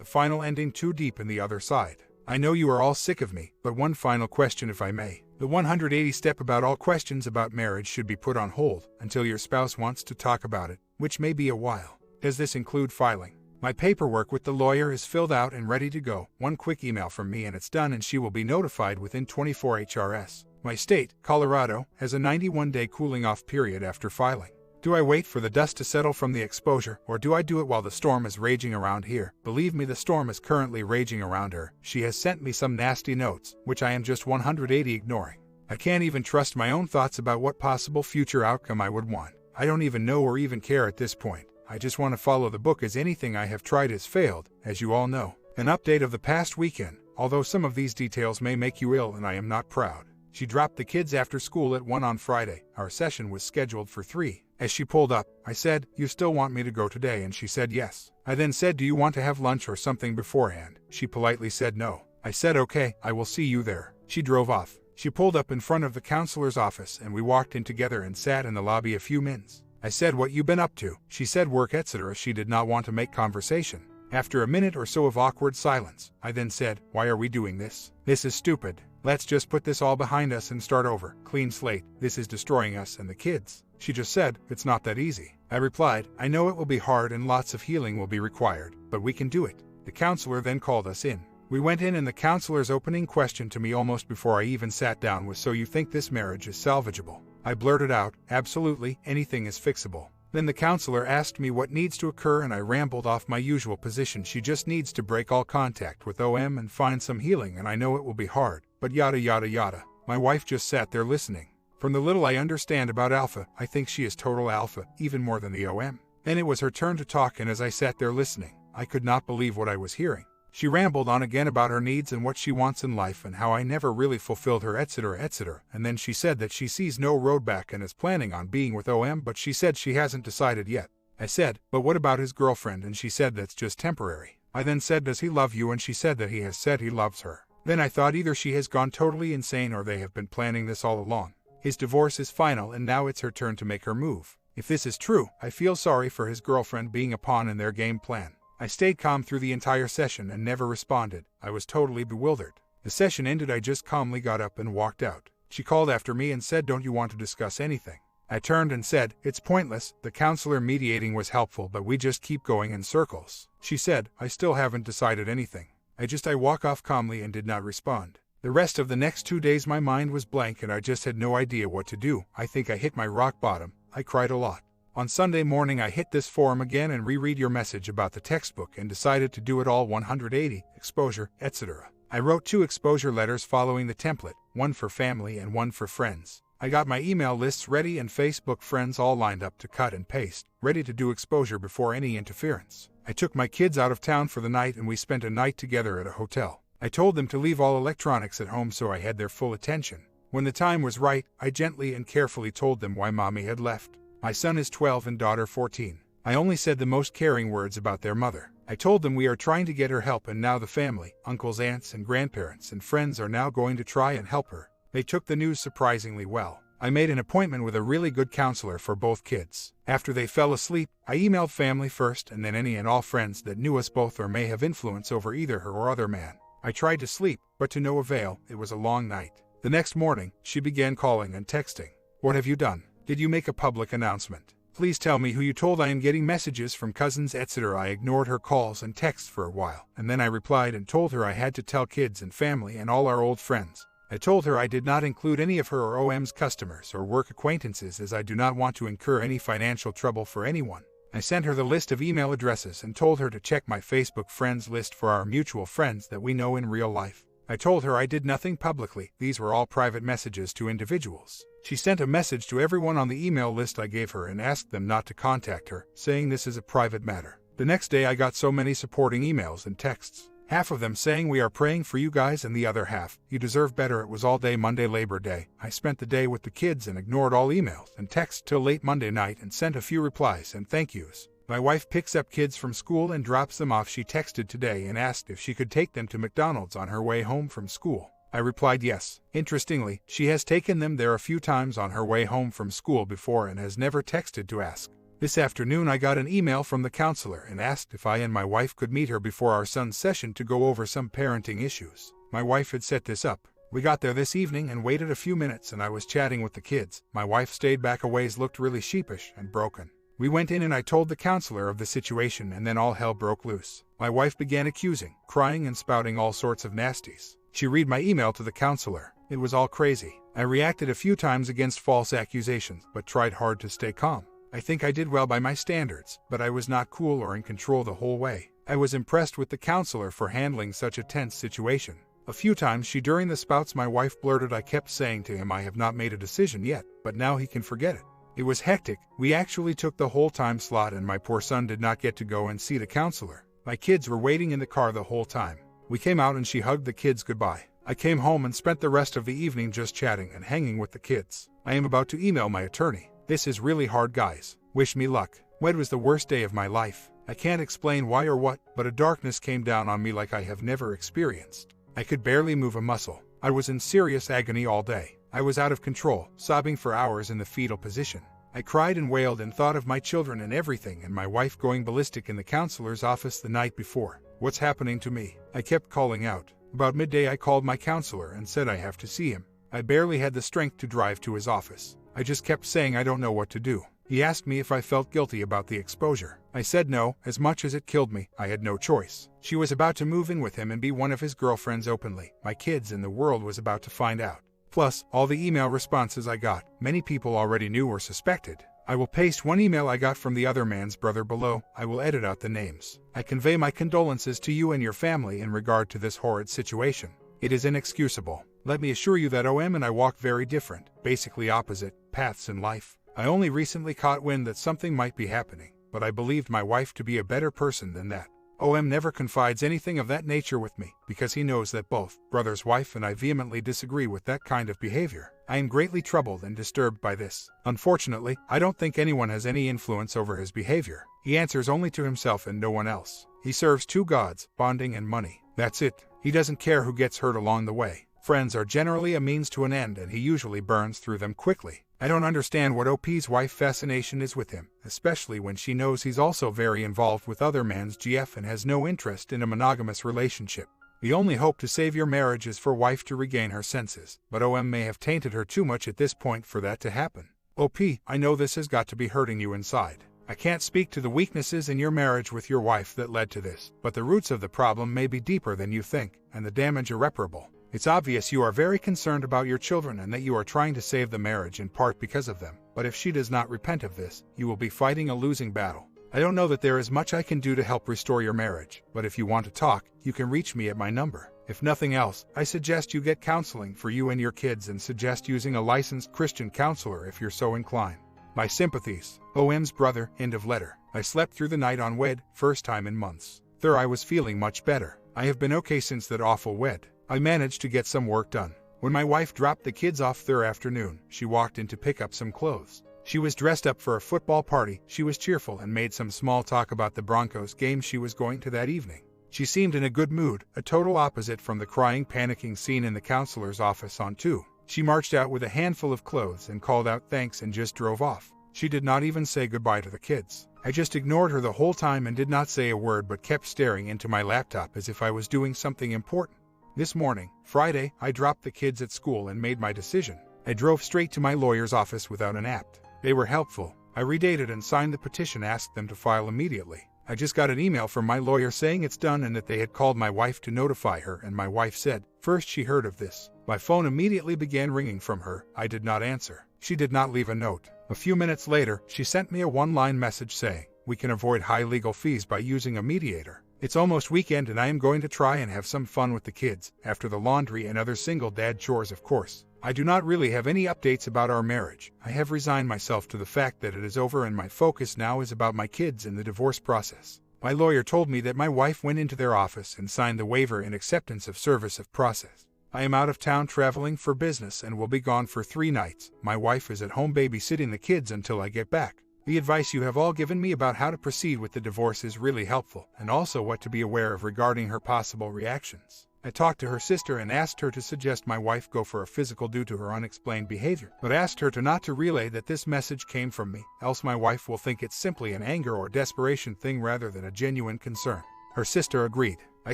the final ending too deep in the other side. I know you are all sick of me, but one final question if I may. The 180 step about all questions about marriage should be put on hold until your spouse wants to talk about it, which may be a while. Does this include filing? My paperwork with the lawyer is filled out and ready to go. One quick email from me and it's done, and she will be notified within 24 HRS. My state, Colorado, has a 91-day cooling off period after filing. Do I wait for the dust to settle from the exposure, or do I do it while the storm is raging around here? Believe me, the storm is currently raging around her. She has sent me some nasty notes, which I am just 180 ignoring. I can't even trust my own thoughts about what possible future outcome I would want. I don't even know or even care at this point. I just want to follow the book, as anything I have tried has failed, as you all know. An update of the past weekend, although some of these details may make you ill and I am not proud. She dropped the kids after school at 1 on Friday. Our session was scheduled for 3. As she pulled up, I said, "You still want me to go today?" And she said yes. I then said, "Do you want to have lunch or something beforehand?" She politely said no. I said, "Okay, I will see you there." She drove off. She pulled up in front of the counselor's office and we walked in together and sat in the lobby a few minutes. I said, "What you been up to?" She said, "Work, etc." She did not want to make conversation. After a minute or so of awkward silence, I then said, "Why are we doing this? This is stupid. Let's just put this all behind us and start over. Clean slate. This is destroying us and the kids." She just said, "It's not that easy." I replied, "I know it will be hard and lots of healing will be required, but we can do it." The counselor then called us in. We went in and the counselor's opening question to me almost before I even sat down was, "So you think this marriage is salvageable?" I blurted out, "Absolutely, anything is fixable." Then the counselor asked me what needs to occur and I rambled off my usual position. She just needs to break all contact with OM and find some healing, and I know it will be hard, but yada yada yada. My wife just sat there listening. From the little I understand about Alpha, I think she is total Alpha, even more than the OM. Then it was her turn to talk, and as I sat there listening, I could not believe what I was hearing. She rambled on again about her needs and what she wants in life and how I never really fulfilled her, etc., etc. And then she said that she sees no road back and is planning on being with OM, but she said she hasn't decided yet. I said, "But what about his girlfriend?" And she said that's just temporary. I then said, "Does he love you?" And she said that he has said he loves her. Then I thought either she has gone totally insane or they have been planning this all along. His divorce is final and now it's her turn to make her move. If this is true, I feel sorry for his girlfriend being a pawn in their game plan. I stayed calm through the entire session and never responded. I was totally bewildered. The session ended. I just calmly got up and walked out. She called after me and said, "Don't you want to discuss anything?" I turned and said, "It's pointless. The counselor mediating was helpful, but we just keep going in circles." She said, "I still haven't decided anything." I walk off calmly and did not respond. The rest of the next 2 days my mind was blank and I just had no idea what to do. I think I hit my rock bottom. I cried a lot. On Sunday morning I hit this forum again and reread your message about the textbook and decided to do it all 180, exposure, etc. I wrote 2 exposure letters following the template, one for family and one for friends. I got my email lists ready and Facebook friends all lined up to cut and paste, ready to do exposure before any interference. I took my kids out of town for the night and we spent a night together at a hotel. I told them to leave all electronics at home so I had their full attention. When the time was right, I gently and carefully told them why mommy had left. My son is 12 and daughter 14. I only said the most caring words about their mother. I told them we are trying to get her help and now the family, uncles, aunts, and grandparents and friends are now going to try and help her. They took the news surprisingly well. I made an appointment with a really good counselor for both kids. After they fell asleep, I emailed family first and then any and all friends that knew us both or may have influence over either her or other man. I tried to sleep, but to no avail. It was a long night. The next morning, she began calling and texting. "What have you done? Did you make a public announcement? Please tell me who you told. I am getting messages from cousins, etc." I ignored her calls and texts for a while, and then I replied and told her I had to tell kids and family and all our old friends. I told her I did not include any of her or OM's customers or work acquaintances as I do not want to incur any financial trouble for anyone. I sent her the list of email addresses and told her to check my Facebook friends list for our mutual friends that we know in real life. I told her I did nothing publicly. These were all private messages to individuals. She sent a message to everyone on the email list I gave her and asked them not to contact her, saying this is a private matter. The next day I got so many supporting emails and texts. Half of them saying we are praying for you guys and the other half, you deserve better. It was all day Monday, Labor Day. I spent the day with the kids and ignored all emails and texts till late Monday night and sent a few replies and thank yous. My wife picks up kids from school and drops them off. She texted today and asked if she could take them to McDonald's on her way home from school. I replied yes. Interestingly, she has taken them there a few times on her way home from school before and has never texted to ask. This afternoon I got an email from the counselor and asked if I and my wife could meet her before our son's session to go over some parenting issues. My wife had set this up. We got there this evening and waited a few minutes and I was chatting with the kids. My wife stayed back a ways, looked really sheepish and broken. We went in and I told the counselor of the situation and then all hell broke loose. My wife began accusing, crying and spouting all sorts of nasties. She read my email to the counselor. It was all crazy. I reacted a few times against false accusations, but tried hard to stay calm. I think I did well by my standards, but I was not cool or in control the whole way. I was impressed with the counselor for handling such a tense situation. A few times during the spouts my wife blurted, I kept saying to him I have not made a decision yet, but now he can forget it. It was hectic. We actually took the whole time slot and my poor son did not get to go and see the counselor. My kids were waiting in the car the whole time. We came out and she hugged the kids goodbye. I came home and spent the rest of the evening just chatting and hanging with the kids. I am about to email my attorney. This is really hard, guys. Wish me luck. Wed was the worst day of my life. I can't explain why or what, but a darkness came down on me like I have never experienced. I could barely move a muscle. I was in serious agony all day. I was out of control, sobbing for hours in the fetal position. I cried and wailed and thought of my children and everything and my wife going ballistic in the counselor's office the night before. What's happening to me? I kept calling out. About midday I called my counselor and said I have to see him. I barely had the strength to drive to his office. I just kept saying I don't know what to do. He asked me if I felt guilty about the exposure. I said no, as much as it killed me, I had no choice. She was about to move in with him and be one of his girlfriends openly. My kids and the world was about to find out. Plus, all the email responses I got, many people already knew or suspected. I will paste one email I got from the other man's brother below. I will edit out the names. I convey my condolences to you and your family in regard to this horrid situation. It is inexcusable. Let me assure you that OM and I walk very different, basically opposite, paths in life. I only recently caught wind that something might be happening, but I believed my wife to be a better person than that. OM never confides anything of that nature with me, because he knows that both brother's wife and I vehemently disagree with that kind of behavior. I am greatly troubled and disturbed by this. Unfortunately, I don't think anyone has any influence over his behavior. He answers only to himself and no one else. He serves two gods, bonding and money. That's it. He doesn't care who gets hurt along the way. Friends are generally a means to an end and he usually burns through them quickly. I don't understand what OP's wife fascination is with him, especially when she knows he's also very involved with other man's GF and has no interest in a monogamous relationship. The only hope to save your marriage is for wife to regain her senses, but OM may have tainted her too much at this point for that to happen. OP, I know this has got to be hurting you inside. I can't speak to the weaknesses in your marriage with your wife that led to this, but the roots of the problem may be deeper than you think, and the damage irreparable. It's obvious you are very concerned about your children and that you are trying to save the marriage in part because of them, but if she does not repent of this, you will be fighting a losing battle. I don't know that there is much I can do to help restore your marriage, but if you want to talk, you can reach me at my number. If nothing else, I suggest you get counseling for you and your kids and suggest using a licensed Christian counselor if you're so inclined. My sympathies. OM's brother, end of letter. I slept through the night on wed, first time in months. There I was feeling much better. I have been okay since that awful wed. I managed to get some work done. When my wife dropped the kids off their afternoon, she walked in to pick up some clothes. She was dressed up for a football party. She was cheerful and made some small talk about the Broncos game she was going to that evening. She seemed in a good mood, a total opposite from the crying, panicking scene in the counselor's office on 2. She marched out with a handful of clothes and called out thanks and just drove off. She did not even say goodbye to the kids. I just ignored her the whole time and did not say a word but kept staring into my laptop as if I was doing something important. This morning, Friday, I dropped the kids at school and made my decision. I drove straight to my lawyer's office without an apt. They were helpful. I redated and signed the petition, asked them to file immediately. I just got an email from my lawyer saying it's done and that they had called my wife to notify her, and my wife said, first she heard of this. My phone immediately began ringing from her. I did not answer. She did not leave a note. A few minutes later, she sent me a one-line message saying, we can avoid high legal fees by using a mediator. It's almost weekend and I am going to try and have some fun with the kids, after the laundry and other single dad chores of course. I do not really have any updates about our marriage. I have resigned myself to the fact that it is over and my focus now is about my kids and the divorce process. My lawyer told me that my wife went into their office and signed the waiver in acceptance of service of process. I am out of town traveling for business and will be gone for 3 nights. My wife is at home babysitting the kids until I get back. The advice you have all given me about how to proceed with the divorce is really helpful, and also what to be aware of regarding her possible reactions. I talked to her sister and asked her to suggest my wife go for a physical due to her unexplained behavior, but asked her to not to relay that this message came from me, else my wife will think it's simply an anger or desperation thing rather than a genuine concern. Her sister agreed. I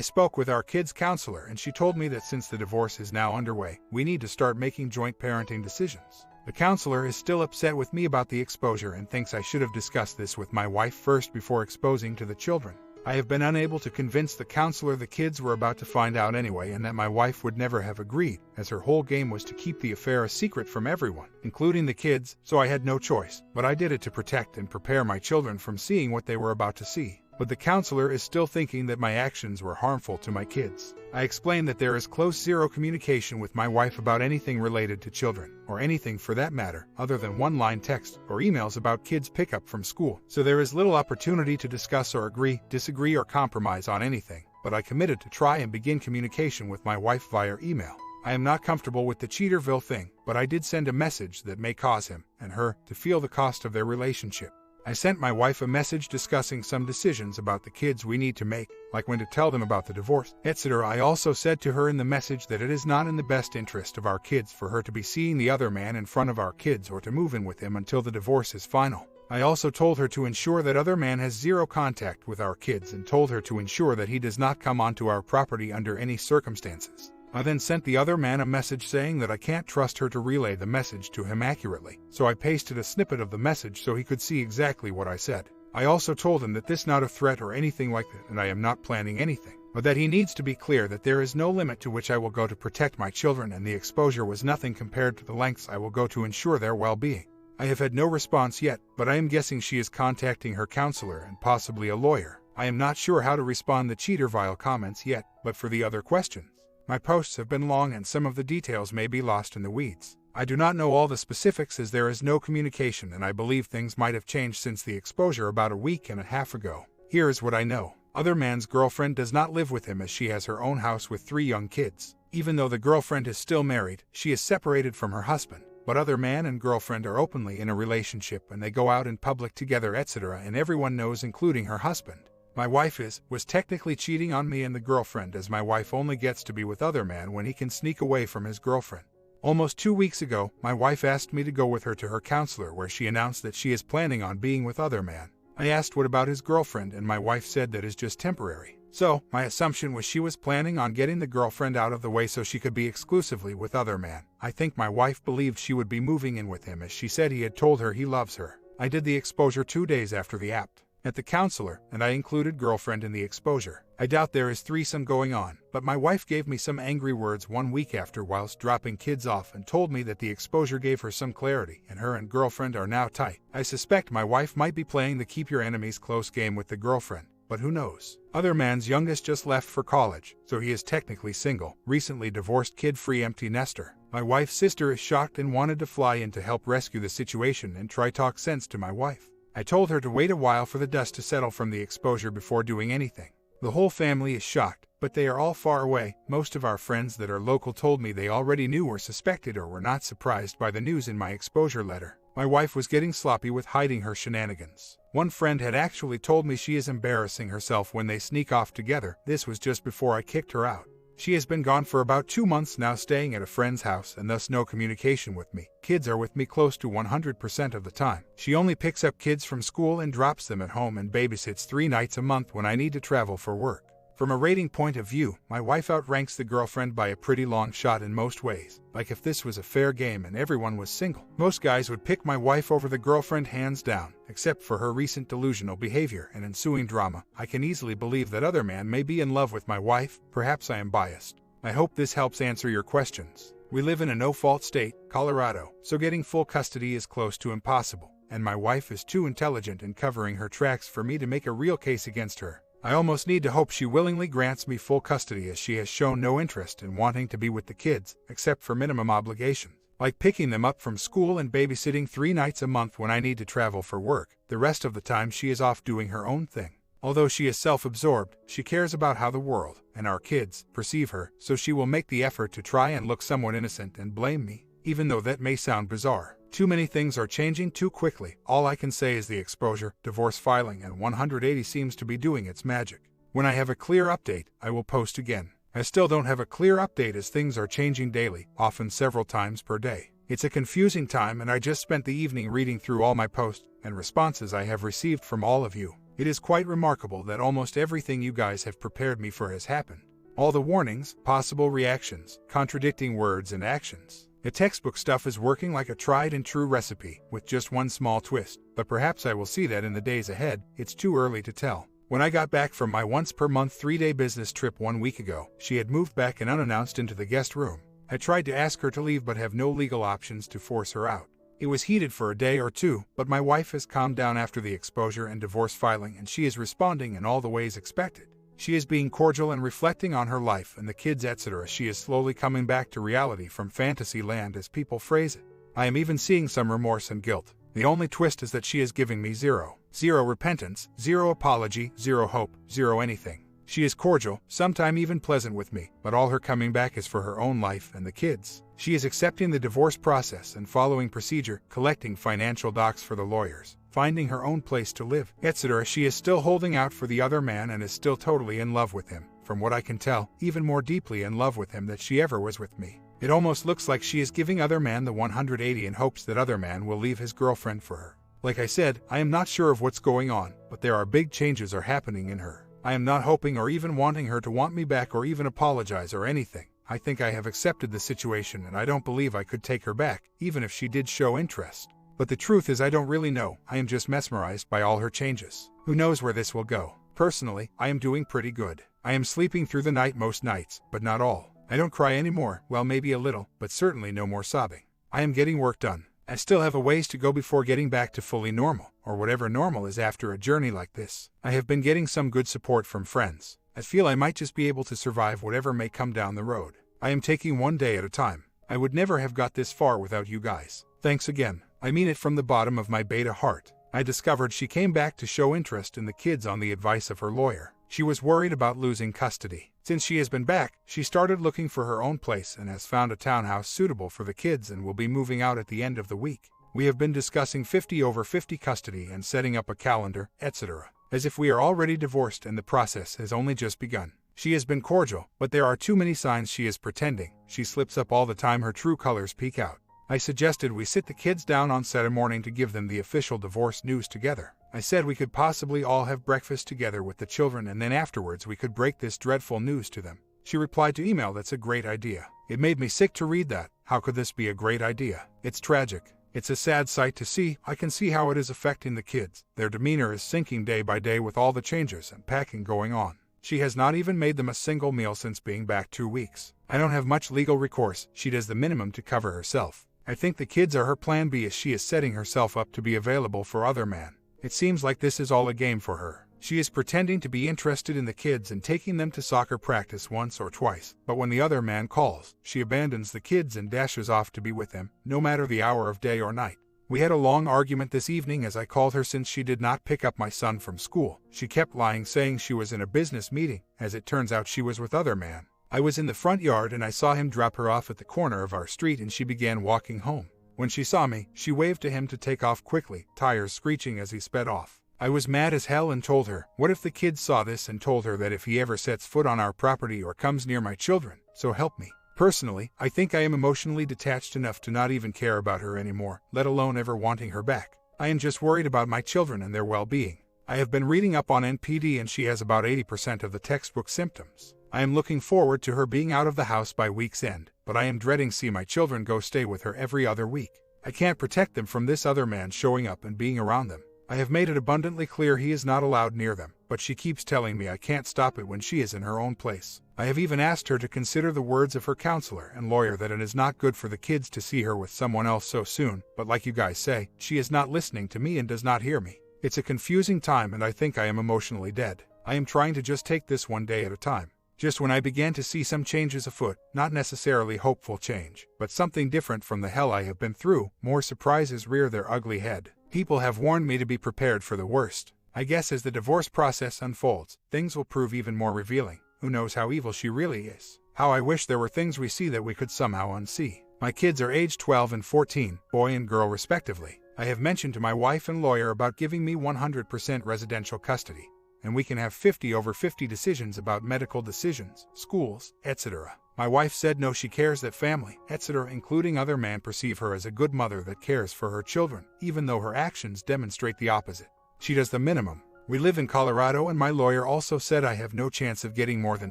spoke with our kids' counselor and she told me that since the divorce is now underway, we need to start making joint parenting decisions. The counselor is still upset with me about the exposure and thinks I should have discussed this with my wife first before exposing to the children. I have been unable to convince the counselor the kids were about to find out anyway and that my wife would never have agreed, as her whole game was to keep the affair a secret from everyone, including the kids, so I had no choice, but I did it to protect and prepare my children from seeing what they were about to see. But the counselor is still thinking that my actions were harmful to my kids. I explained that there is close zero communication with my wife about anything related to children, or anything for that matter, other than one-line text or emails about kids' pickup from school, so there is little opportunity to discuss or agree, disagree or compromise on anything, but I committed to try and begin communication with my wife via email. I am not comfortable with the Cheaterville thing, but I did send a message that may cause him and her to feel the cost of their relationship. I sent my wife a message discussing some decisions about the kids we need to make, like when to tell them about the divorce, etc. I also said to her in the message that it is not in the best interest of our kids for her to be seeing the other man in front of our kids or to move in with him until the divorce is final. I also told her to ensure that other man has zero contact with our kids and told her to ensure that he does not come onto our property under any circumstances. I then sent the other man a message saying that I can't trust her to relay the message to him accurately, so I pasted a snippet of the message so he could see exactly what I said. I also told him that this is not a threat or anything like that and I am not planning anything, but that he needs to be clear that there is no limit to which I will go to protect my children and the exposure was nothing compared to the lengths I will go to ensure their well-being. I have had no response yet, but I am guessing she is contacting her counselor and possibly a lawyer. I am not sure how to respond to the Cheaterville comments yet, but for the other questions. My posts have been long and some of the details may be lost in the weeds. I do not know all the specifics as there is no communication and I believe things might have changed since the exposure about a week and a half ago. Here is what I know. Other man's girlfriend does not live with him as she has her own house with 3 young kids. Even though the girlfriend is still married, she is separated from her husband. But other man and girlfriend are openly in a relationship and they go out in public together, etc. and everyone knows, including her husband. My wife was technically cheating on me and the girlfriend, as my wife only gets to be with other man when he can sneak away from his girlfriend. Almost 2 weeks ago, my wife asked me to go with her to her counselor where she announced that she is planning on being with other man. I asked what about his girlfriend and my wife said that is just temporary. So, my assumption was she was planning on getting the girlfriend out of the way so she could be exclusively with other man. I think my wife believed she would be moving in with him as she said he had told her he loves her. I did the exposure 2 days after the apt at the counselor, and I included girlfriend in the exposure. I doubt there is threesome going on, but my wife gave me some angry words 1 week after whilst dropping kids off and told me that the exposure gave her some clarity and her and girlfriend are now tight. I suspect my wife might be playing the keep your enemies close game with the girlfriend, but who knows. Other man's youngest just left for college, so he is technically single, recently divorced, kid-free, empty nester. My wife's sister is shocked and wanted to fly in to help rescue the situation and try talk sense to my wife. I told her to wait a while for the dust to settle from the exposure before doing anything. The whole family is shocked, but they are all far away. Most of our friends that are local told me they already knew or suspected or were not surprised by the news in my exposure letter. My wife was getting sloppy with hiding her shenanigans. One friend had actually told me she is embarrassing herself when they sneak off together. This was just before I kicked her out. She has been gone for about 2 months now, staying at a friend's house and thus no communication with me. Kids are with me close to 100% of the time. She only picks up kids from school and drops them at home and babysits 3 nights a month when I need to travel for work. From a rating point of view, my wife outranks the girlfriend by a pretty long shot in most ways. Like if this was a fair game and everyone was single, most guys would pick my wife over the girlfriend hands down, except for her recent delusional behavior and ensuing drama. I can easily believe that other man may be in love with my wife. Perhaps I am biased. I hope this helps answer your questions. We live in a no-fault state, Colorado, so getting full custody is close to impossible, and my wife is too intelligent in covering her tracks for me to make a real case against her. I almost need to hope she willingly grants me full custody, as she has shown no interest in wanting to be with the kids, except for minimum obligations, like picking them up from school and babysitting 3 nights a month when I need to travel for work. The rest of the time she is off doing her own thing. Although she is self-absorbed, she cares about how the world, and our kids, perceive her, so she will make the effort to try and look somewhat innocent and blame me, even though that may sound bizarre. Too many things are changing too quickly. All I can say is the exposure, divorce filing, and 180 seems to be doing its magic. When I have a clear update, I will post again. I still don't have a clear update as things are changing daily, often several times per day. It's a confusing time, and I just spent the evening reading through all my posts and responses I have received from all of you. It is quite remarkable that almost everything you guys have prepared me for has happened. All the warnings, possible reactions, contradicting words and actions. The textbook stuff is working like a tried and true recipe, with just one small twist, but perhaps I will see that in the days ahead. It's too early to tell. When I got back from my once-per-month 3-day business trip 1 week ago, she had moved back and unannounced into the guest room. I tried to ask her to leave but have no legal options to force her out. It was heated for a day or two, but my wife has calmed down after the exposure and divorce filing, and she is responding in all the ways expected. She is being cordial and reflecting on her life and the kids, etc. She is slowly coming back to reality from fantasy land, as people phrase it. I am even seeing some remorse and guilt. The only twist is that she is giving me zero repentance, zero apology, zero hope, zero anything. She is cordial, sometimes even pleasant with me, but all her coming back is for her own life and the kids. She is accepting the divorce process and following procedure, collecting financial docs for the lawyers, finding her own place to live, etc. She is still holding out for the other man and is still totally in love with him. From what I can tell, even more deeply in love with him than she ever was with me. It almost looks like she is giving other man the 180 in hopes that other man will leave his girlfriend for her. Like I said, I am not sure of what's going on, but there are big changes are happening in her. I am not hoping or even wanting her to want me back or even apologize or anything. I think I have accepted the situation, and I don't believe I could take her back, even if she did show interest. But the truth is, I don't really know. I am just mesmerized by all her changes. Who knows where this will go? Personally, I am doing pretty good. I am sleeping through the night most nights, but not all. I don't cry anymore, well, maybe a little, but certainly no more sobbing. I am getting work done. I still have a ways to go before getting back to fully normal, or whatever normal is after a journey like this. I have been getting some good support from friends. I feel I might just be able to survive whatever may come down the road. I am taking one day at a time. I would never have got this far without you guys. Thanks again. I mean it from the bottom of my beta heart. I discovered she came back to show interest in the kids on the advice of her lawyer. She was worried about losing custody. Since she has been back, she started looking for her own place and has found a townhouse suitable for the kids and will be moving out at the end of the week. We have been discussing 50/50 custody and setting up a calendar, etc. As if we are already divorced and the process has only just begun. She has been cordial, but there are too many signs she is pretending. She slips up all the time, her true colors peek out. I suggested we sit the kids down on Saturday morning to give them the official divorce news together. I said we could possibly all have breakfast together with the children, and then afterwards we could break this dreadful news to them. She replied to email, "That's a great idea." It made me sick to read that. How could this be a great idea? It's tragic. It's a sad sight to see. I can see how it is affecting the kids. Their demeanor is sinking day by day with all the changes and packing going on. She has not even made them a single meal since being back 2 weeks. I don't have much legal recourse. She does the minimum to cover herself. I think the kids are her plan B, as she is setting herself up to be available for other man. It seems like this is all a game for her. She is pretending to be interested in the kids and taking them to soccer practice once or twice, but when the other man calls, she abandons the kids and dashes off to be with them, no matter the hour of day or night. We had a long argument this evening as I called her since she did not pick up my son from school. She kept lying, saying she was in a business meeting. As it turns out, she was with other man. I was in the front yard and I saw him drop her off at the corner of our street, and she began walking home. When she saw me, she waved to him to take off quickly, tires screeching as he sped off. I was mad as hell and told her, what if the kids saw this, and told her that if he ever sets foot on our property or comes near my children, so help me. Personally, I think I am emotionally detached enough to not even care about her anymore, let alone ever wanting her back. I am just worried about my children and their well-being. I have been reading up on NPD and she has about 80% of the textbook symptoms. I am looking forward to her being out of the house by week's end, but I am dreading see my children go stay with her every other week. I can't protect them from this other man showing up and being around them. I have made it abundantly clear he is not allowed near them, but she keeps telling me I can't stop it when she is in her own place. I have even asked her to consider the words of her counselor and lawyer that it is not good for the kids to see her with someone else so soon, but like you guys say, she is not listening to me and does not hear me. It's a confusing time and I think I am emotionally dead. I am trying to just take this one day at a time. Just when I began to see some changes afoot, not necessarily hopeful change, but something different from the hell I have been through, more surprises rear their ugly head. People have warned me to be prepared for the worst. I guess as the divorce process unfolds, things will prove even more revealing. Who knows how evil she really is? How I wish there were things we see that we could somehow unsee. My kids are aged 12 and 14, boy and girl respectively. I have mentioned to my wife and lawyer about giving me 100% residential custody. and we can have 50 over 50 decisions about medical decisions, schools, etc. My wife said no, she cares that family, etc., including other men, perceive her as a good mother that cares for her children, even though her actions demonstrate the opposite. She does the minimum. We live in Colorado, and my lawyer also said I have no chance of getting more than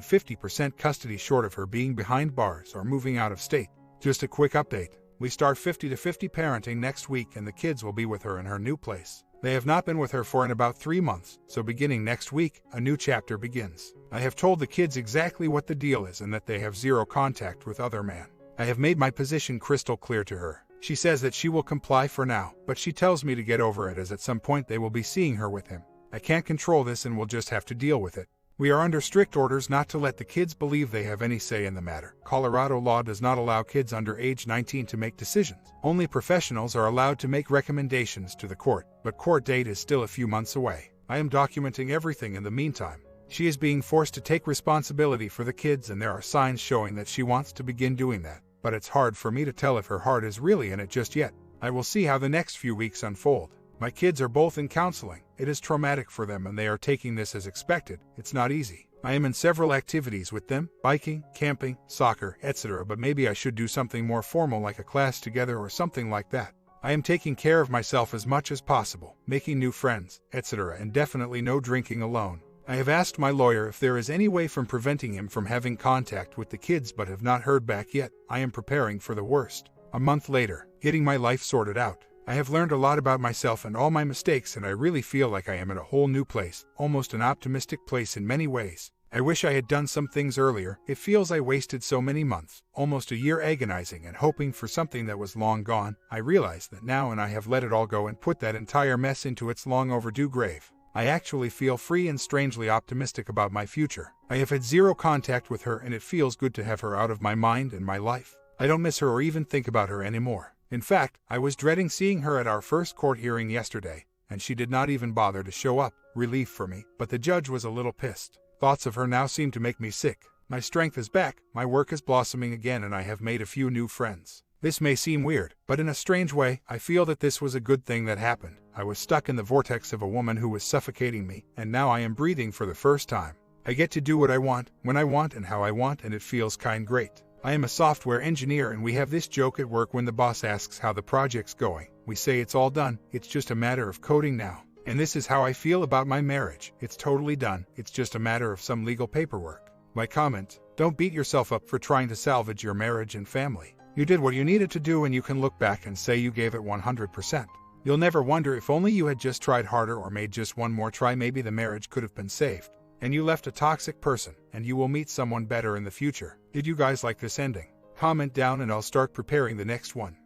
50% custody short of her being behind bars or moving out of state. Just a quick update. We start 50-50 parenting next week, and the kids will be with her in her new place. They have not been with her for in about 3 months, so beginning next week, a new chapter begins. I have told the kids exactly what the deal is and that they have zero contact with other men. I have made my position crystal clear to her. She says that she will comply for now, but she tells me to get over it, as at some point they will be seeing her with him. I can't control this and will just have to deal with it. We are under strict orders not to let the kids believe they have any say in the matter. Colorado law does not allow kids under age 19 to make decisions. Only professionals are allowed to make recommendations to the court, but court date is still a few months away. I am documenting everything in the meantime. She is being forced to take responsibility for the kids, and there are signs showing that she wants to begin doing that, but it's hard for me to tell if her heart is really in it just yet. I will see how the next few weeks unfold. My kids are both in counseling. It is traumatic for them, and they are taking this as expected. It's not easy. I am in several activities with them, biking, camping, soccer, etc., but maybe I should do something more formal like a class together or something like that. I am taking care of myself as much as possible, making new friends, etc., and definitely no drinking alone. I have asked my lawyer if there is any way from preventing him from having contact with the kids, but have not heard back yet. I am preparing for the worst. A month later, getting my life sorted out. I have learned a lot about myself and all my mistakes, and I really feel like I am in a whole new place, almost an optimistic place in many ways. I wish I had done some things earlier. It feels I wasted so many months, almost a year, agonizing and hoping for something that was long gone. I realize that now, and I have let it all go and put that entire mess into its long overdue grave. I actually feel free and strangely optimistic about my future. I have had zero contact with her, and it feels good to have her out of my mind and my life. I don't miss her or even think about her anymore. In fact, I was dreading seeing her at our first court hearing yesterday, and she did not even bother to show up. Relief for me, but the judge was a little pissed. Thoughts of her now seem to make me sick. My strength is back, my work is blossoming again, and I have made a few new friends. This may seem weird, but in a strange way, I feel that this was a good thing that happened. I was stuck in the vortex of a woman who was suffocating me, and now I am breathing for the first time. I get to do what I want, when I want, and how I want, and it feels great. I am a software engineer, and we have this joke at work when the boss asks how the project's going. We say it's all done, it's just a matter of coding now. And this is how I feel about my marriage. It's totally done, it's just a matter of some legal paperwork. My comment: don't beat yourself up for trying to salvage your marriage and family. You did what you needed to do, and you can look back and say you gave it 100%. You'll never wonder if only you had just tried harder or made just one more try, maybe the marriage could have been saved. And you left a toxic person, and you will meet someone better in the future. Did you guys like this ending? Comment down and I'll start preparing the next one.